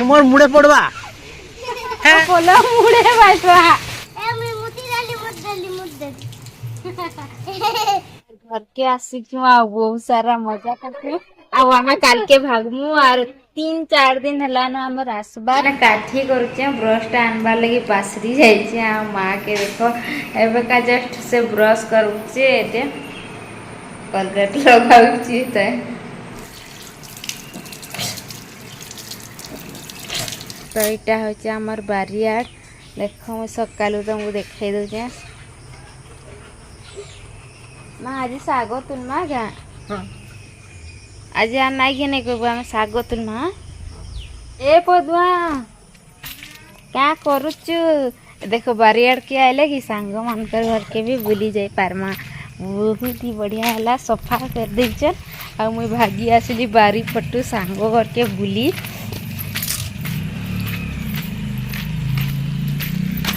तुम्हार मुड़े पड़वा बोलो मुड़े बैठवा घर के आसिक बहुत सारा मजा करते आम काल के भागमु और 3-4 दिन है आमर आसबार काठी करुचे ब्रश टा आनबार लगी पासरी जाइए आ माँ के देख एवं जस्ट से ब्रश करुचे कलगेट लगाऊची तो यहाँ हूँ आमर बारियाड देख मुझे सकालू तुमको देखा दूचे माँ आज शाग तुलमा क्या आज यार नाई के नहीं कहबो हम शाग तुलमा ए पदुआ क्या करुचु देखो बारियाड के आइले कि सांग मानकर घर के भी बुली जाई पारमा बहुत ही बढ़िया है सफा कर देचन आ मुई भागी आसली बारी पटू सांग घर के बुली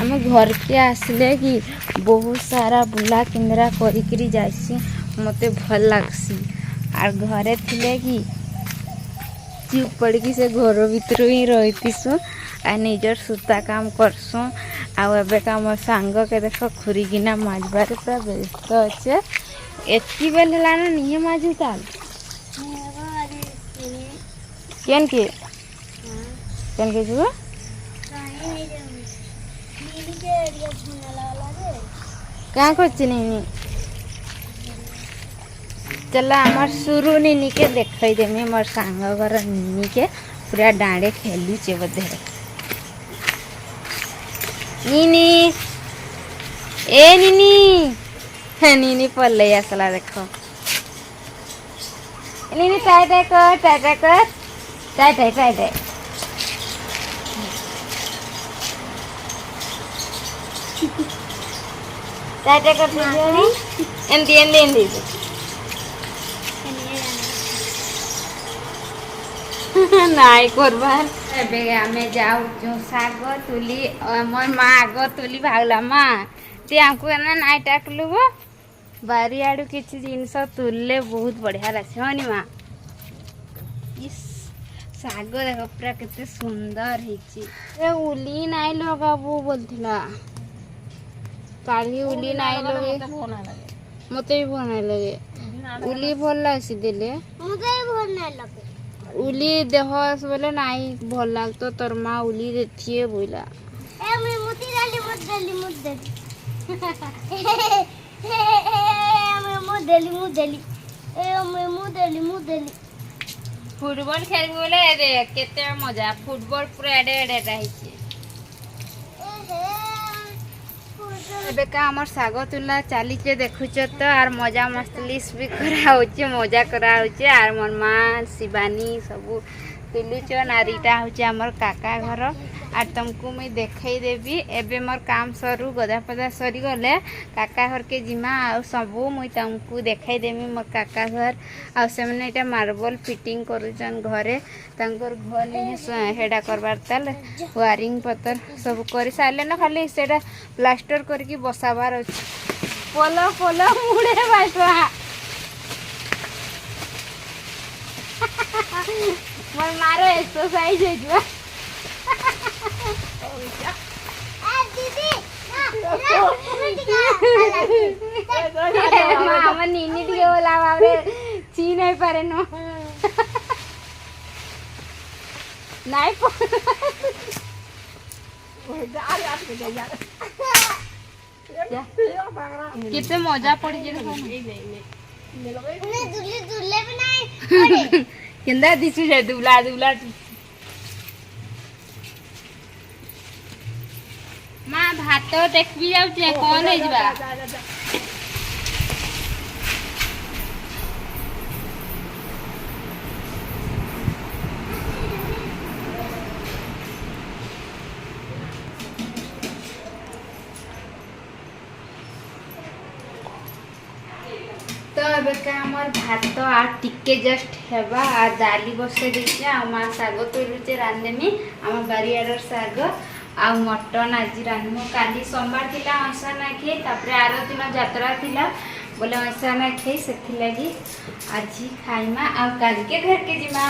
आम घर के आसले कि बहुत सारा बुला केन्द्रा करी जासी मते भल लागसी और घरे थिले कि चुप पड़ी से घर भीतर ही रहीसु आ निजर सूता काम करसु आबेका मोर सांग के देख खुरीकिना माजबार पूरा व्यस्त अच्छे एति बेल है नहीं माजू ताल केन के जुआ क्या कर चला आमर शुरू नीनी के देख देमी मोर सांग घर नीनी के पूरा डाँडे खेलुचे बोधे नीनी ए नीनी नीनी पल्ले आसला देख नीनी टाई टाई कर टाई टाई कर tie tie tie tie tie tie कर एंदी एंदी एंदी नाई करबार एबे आमे जाऊ साग तुली मोर माँ आग तुली भागला माँ ती आमको ना नाई टाकलु बारी आड़ू किसी जिनस तुलले बहुत बढ़िया लगे हाँ नी माँ इस साग देख पूरा केते सुंदर है उली नाई लगाबू बोलथिला काली उली नाई लगे मते भी भल नाई लगे उली भल लासी देले मते भी भल नाई लगे उली देह बोले नाई भल लाग तो तोर माँ उली देथिए बोला ए मैं मुती डाली मत डाली मत डाली मैं मुत डाली ए मैं मुत डाली फुटबॉल खेल बोले रे केते मजा फुटबॉल पूरा एडे एडे रही एबेका आमर साग तुला चलीचे देखुच तो आर मजा मस्तलिस भी करा मजा करा आर मोर माँ शिवानी सबू तुलुचन आर इटा हूँ आमर काका घर आर तुमको मुई देखई देवी एबे मोर काम सरू गदा पदा सरी गले काका घर के जिमा आ सबू मुई तुमको देखई देमी मोर काका घर आ से माने इटा मार्बल फिटिंग करूचन घरे तांकर घर नहीं हेडा करबार ताल वायरिंग पतर सब कर सारे ना खाली सेटा प्लास्टर करके बसाबार अच्छे पोलो पोलो मुड़े बैठवा मोर मारो एक्सरसाइज है আমার নিনি দিকে বলা বাবরে চিন হই পারে না নাই কেতে মজা পড়ি যে কেন্দা দিছু যে দুলা দুলা माँ भात देख भी जाऊे कौन है जबा तो एमर भात आ टिके जस्ट हेबा आ दाली बसे देचे आ माँ साग तोलुचे रांधेमी आम बारियाडर साग आ मटन आज रांधमु काली सोमवार थिला अंसा ना खे तापर आरो दिन यात्रा थिला बोले अंसा ना खे से लगी आज खाइमा आ काल के घर के जिमा।